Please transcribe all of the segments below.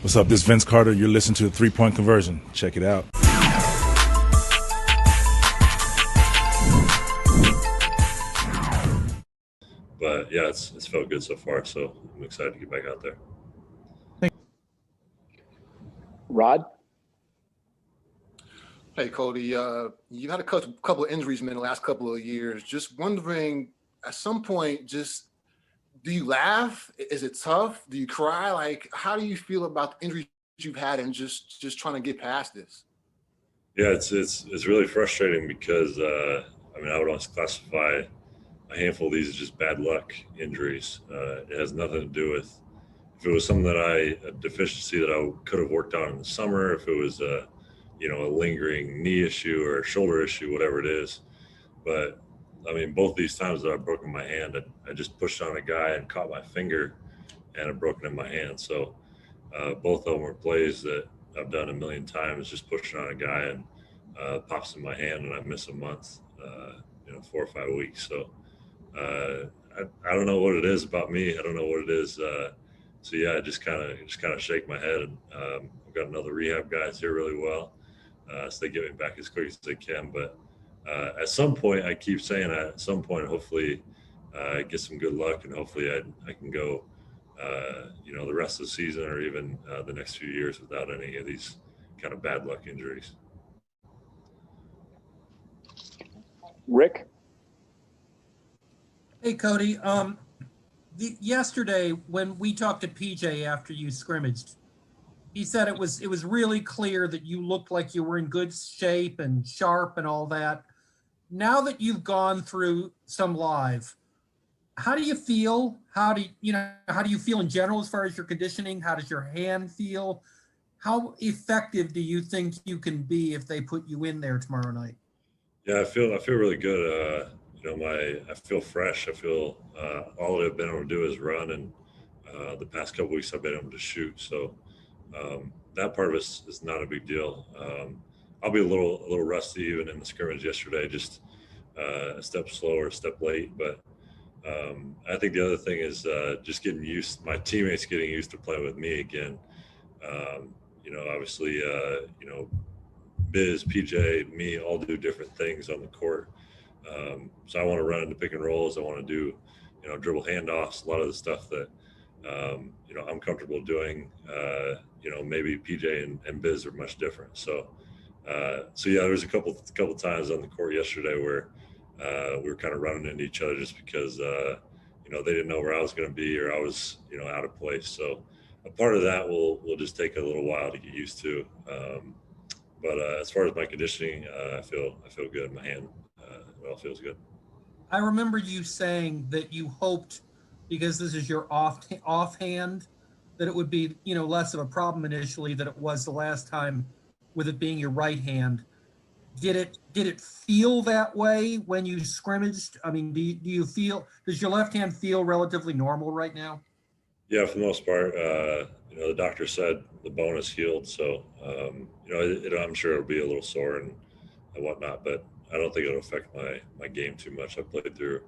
What's up? This is Vince Carter. You're listening to the 3-Point Conversion. Check it out. But yeah, it's felt good so far. So I'm excited to get back out there. Rod? Hey, Cody. You've had a couple of injuries in the last couple of years. Just wondering, at some point, just do you laugh? Is it tough? Do you cry? Like, how do you feel about the injuries you've had and just trying to get past this? Yeah, it's really frustrating because I would always classify a handful of these as just bad luck injuries. It has nothing to do with if it was something a deficiency that I could have worked on in the summer, if it was a lingering knee issue or a shoulder issue, whatever it is. But I mean, both these times that I've broken my hand, I just pushed on a guy and caught my finger and I've broken in my hand. So both of them were plays that I've done a million times, just pushing on a guy and pops in my hand and I miss a month, 4 or 5 weeks. So I don't know what it is about me. I don't know what it is. So yeah, I just kind of shake my head. And I've got another rehab guys here really well, so they get me back as quick as they can. But at some point, I keep saying at some point, hopefully, I get some good luck, and hopefully, I can go, the rest of the season or even the next few years without any of these kind of bad luck injuries. Rick? Hey, Cody. Yesterday when we talked to PJ after you scrimmaged, he said it was really clear that you looked like you were in good shape and sharp and all that. Now that you've gone through some live, how do you feel? How do you feel in general as far as your conditioning? How does your hand feel? How effective do you think you can be if they put you in there tomorrow night? Yeah, I feel really good. I feel fresh. I feel all that I've been able to do is run, and the past couple weeks I've been able to shoot. So that part of it is not a big deal. I'll be a little rusty even in the scrimmage yesterday, just a step slow or a step late. But I think the other thing is just my teammates getting used to playing with me again. Obviously, Biz, PJ, me all do different things on the court. So I want to run into pick and rolls. I want to do, dribble handoffs, a lot of the stuff that, I'm comfortable doing. Maybe PJ and Biz are much different. So yeah, there was a couple times on the court yesterday where we were kind of running into each other just because, they didn't know where I was going to be or I was, out of place. So a part of that will just take a little while to get used to. But as far as my conditioning, I feel good. My hand, it all feels good. I remember you saying that you hoped, because this is your offhand, that it would be, less of a problem initially than it was the last time with it being your right hand. Did it feel that way when you scrimmaged? I mean, does your left hand feel relatively normal right now? Yeah, for the most part, the doctor said the bone is healed. So, I'm sure it'll be a little sore and whatnot, but I don't think it'll affect my game too much. I played through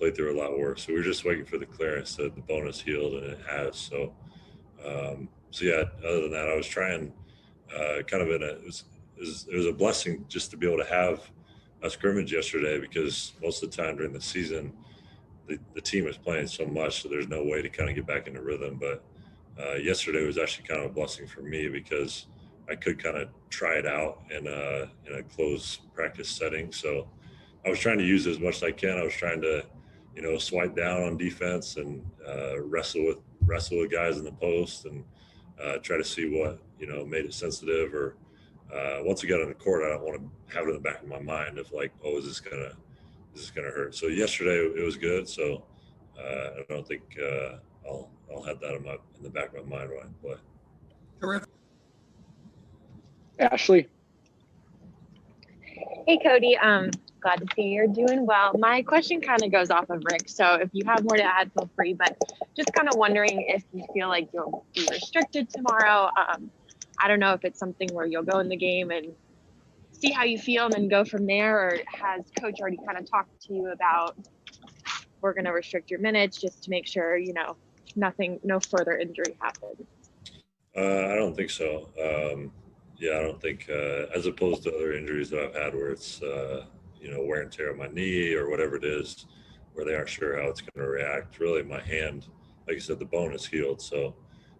a lot worse. So we're just waiting for the clearance that the bone is healed, and it has. So, yeah, other than that, I was trying it was a blessing just to be able to have a scrimmage yesterday, because most of the time during the season, the team is playing so much, so there's no way to kind of get back into rhythm. But yesterday was actually kind of a blessing for me because I could kind of try it out in a closed practice setting. So I was trying to use it as much as I can. I was trying to, swipe down on defense and wrestle with guys in the post and try to see what, made it sensitive. Or once we got on the court, I don't want to have it in the back of my mind of like, oh, is this gonna hurt? So yesterday it was good. So I don't think I'll have that in the back of my mind when I play. Terrific. Ashley? Hey, Cody. Glad to see you're doing well. My question kind of goes off of Rick, so if you have more to add, feel free. But just kind of wondering if you feel like you'll be restricted tomorrow. I don't know if it's something where you'll go in the game and see how you feel and then go from there, or has coach already kind of talked to you about, we're going to restrict your minutes just to make sure, no further injury happens? I don't think so. I don't think, as opposed to other injuries that I've had where it's, wear and tear on my knee or whatever it is, where they aren't sure how it's going to react. Really, my hand, like I said, the bone is healed, so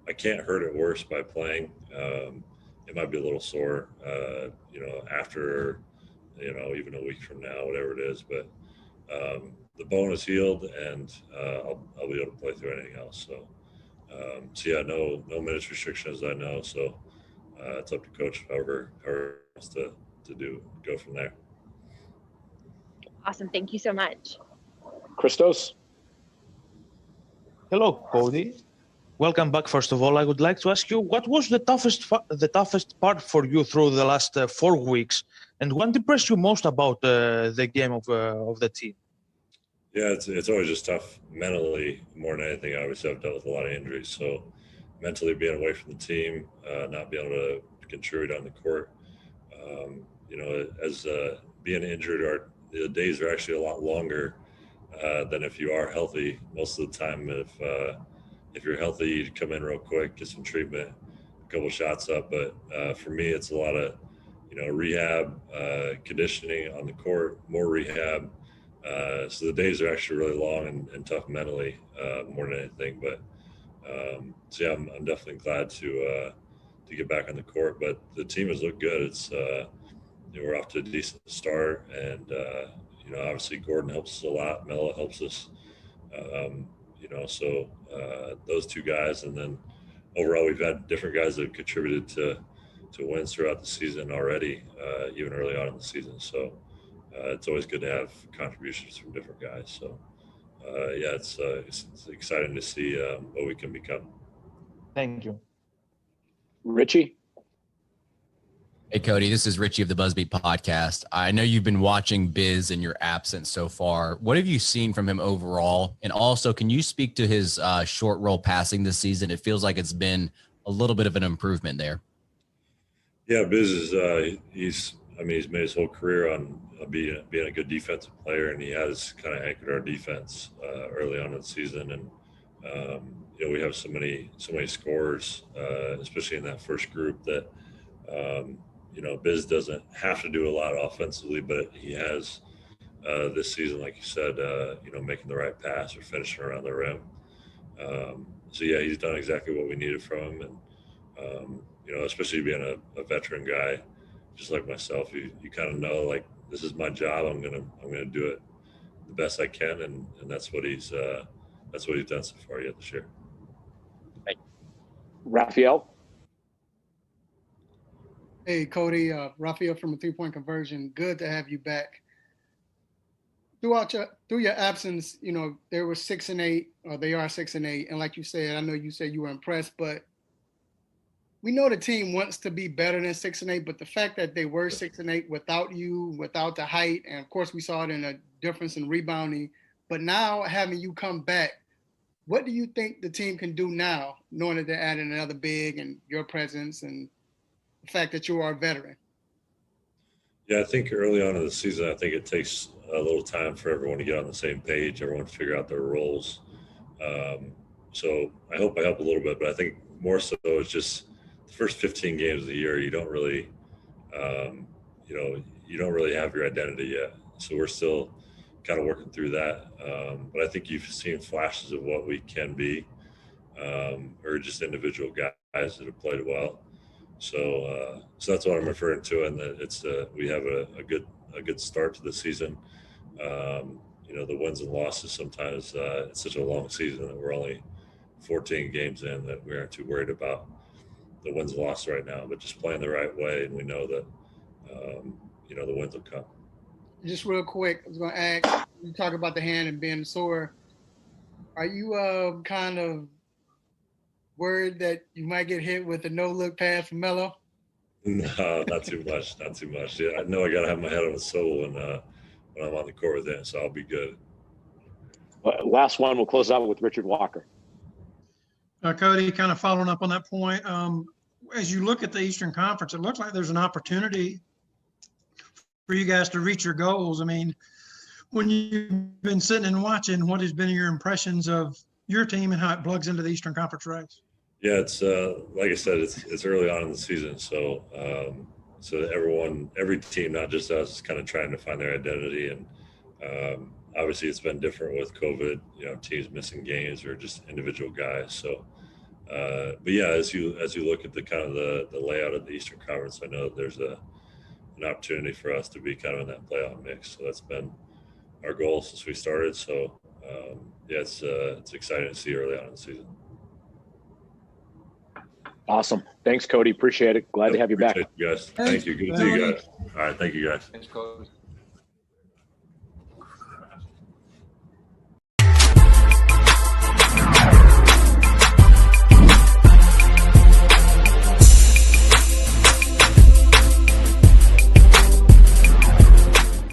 I can't hurt it worse by playing. It might be a little sore, after, even a week from now, whatever it is. But the bone is healed, and I'll be able to play through anything else. No minutes restrictions, I know. So it's up to coach, however wants to go from there. Awesome. Thank you so much. Christos? Hello, Cody. Welcome back. First of all, I would like to ask you, what was the toughest part for you through the last 4 weeks, and what impressed you most about the game of the team? Yeah, it's always just tough mentally more than anything. Obviously, I've dealt with a lot of injuries, so mentally being away from the team, not being able to contribute on the court, as being injured, the days are actually a lot longer than if you are healthy. Most of the time, if you're healthy, you come in real quick, get some treatment, a couple shots up. But for me, it's a lot of, rehab, conditioning on the court, more rehab. So the days are actually really long and tough mentally, more than anything. But I'm definitely glad to get back on the court. But the team has looked good. It's we're off to a decent start, and obviously Gordon helps us a lot. Melo helps us. Those two guys, and then overall we've had different guys that have contributed to wins throughout the season already, even early on in the season. So it's always good to have contributions from different guys. So it's exciting to see what we can become. Thank you. Richie? Hey, Cody, this is Richie of the Buzzbeat podcast. I know you've been watching Biz in your absence so far. What have you seen from him overall? And also, can you speak to his short roll passing this season? It feels like it's been a little bit of an improvement there. Yeah, Biz is he's made his whole career on being a good defensive player, and he has kind of anchored our defense early on in the season. And we have so many scorers, especially in that first group, that Biz doesn't have to do a lot offensively, but he has this season, like you said, making the right pass or finishing around the rim. He's done exactly what we needed from him, and especially being a veteran guy, just like myself, you kind of know, like, this is my job. I'm gonna do it the best I can, and that's what he's done so far yet this year. Raphael? Hey, Cody, Raphael from a 3-point conversion. Good to have you back. Through your absence, they were 6-8, or they are 6-8. And like you said, I know you said you were impressed, but we know the team wants to be better than 6-8, but the fact that they were 6-8 without you, without the height, and of course we saw it in a difference in rebounding, but now having you come back, what do you think the team can do now, knowing that they're adding another big and your presence and the fact that you are a veteran? Yeah, I think early on in the season, I think it takes a little time for everyone to get on the same page, everyone to figure out their roles. So I hope I help a little bit, but I think more so it's just the first 15 games of the year, you don't really, you don't really have your identity yet. So we're still kind of working through that. But I think you've seen flashes of what we can be, or just individual guys that have played well. So that's what I'm referring to, and that it's we have a good start to the season. The wins and losses, sometimes it's such a long season that we're only 14 games in, that we aren't too worried about the wins and losses right now, but just playing the right way, and we know that the wins will come. Just real quick, I was going to ask, you talk about the hand and being sore. Are you kind of worried that you might get hit with a no-look pass from Melo? No, not too much. Yeah, I know I got to have my head on a swivel when I'm on the court with him, so I'll be good. Last one, we'll close out with Richard Walker. Cody, kind of following up on that point, as you look at the Eastern Conference, it looks like there's an opportunity for you guys to reach your goals. I mean, when you've been sitting and watching, what has been your impressions of your team and how it plugs into the Eastern Conference race? Yeah, it's like I said, it's early on in the season, so so every team, not just us, is kind of trying to find their identity, and obviously it's been different with COVID. You know, teams missing games or just individual guys. So, but yeah, as you look at the kind of the layout of the Eastern Conference, I know there's an opportunity for us to be kind of in that playoff mix. So that's been our goal since we started. So yeah, it's exciting to see early on in the season. Awesome. Thanks, Cody. Appreciate it. Glad to have you back. Appreciate you guys. Thanks, Thank you. Good to see you Cody. guys. All right. Thank you guys. Thanks, Cody.